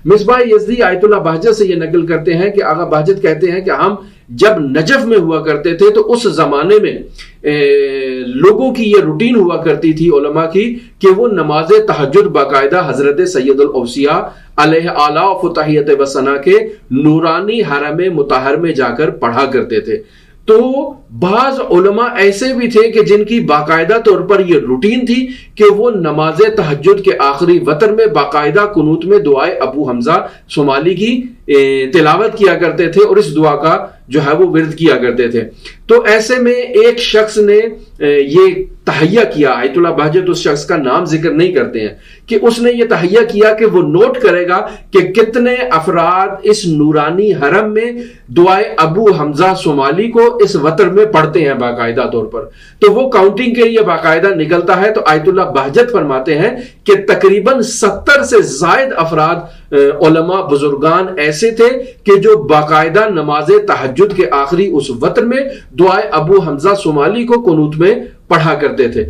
Misbah Yazidi آیت اللہ بہجت سے یہ نقل کرتے ہیں کہ آغا بہجت کہتے ہیں کہ ہم جب نجف میں ہوا کرتے تھے تو اس زمانے میں لوگوں کی یہ روٹین ہوا کرتی تھی علماء کی کہ وہ نماز تہجد باقاعدہ حضرت سید الاوصیاء علیہ اعلیٰ فتحیت و ثنا کے نورانی حرم مطہر میں جا کر پڑھا کرتے تھے. تو بعض علماء ایسے بھی تھے کہ جن کی باقاعدہ طور پر یہ روٹین تھی کہ وہ نماز تہجد کے آخری وتر میں باقاعدہ قنوت میں دعائے ابو حمزہ صومالی کی تلاوت کیا کرتے تھے اور اس دعا کا جو ہے وہ ورد کیا کرتے تھے. تو ایسے میں ایک شخص نے یہ تہیہ کیا، آیت اللہ بہجت اس شخص کا نام ذکر نہیں کرتے ہیں، کہ اس نے یہ تہیہ کیا کہ وہ نوٹ کرے گا کہ کتنے افراد اس نورانی حرم میں دعائے ابو حمزہ صومالی کو اس وتر میں پڑھتے ہیں باقاعدہ طور پر. تو وہ کاؤنٹنگ کے لیے باقاعدہ نکلتا ہے. تو آیت اللہ بہجت فرماتے ہیں کہ تقریباً 70 سے زائد افراد علماء بزرگان ایسے تھے کہ جو باقاعدہ نماز تہجد کے آخری اس وتر میں دعائے ابو حمزہ صومالی کو قنوت میں پڑھا کرتے تھے.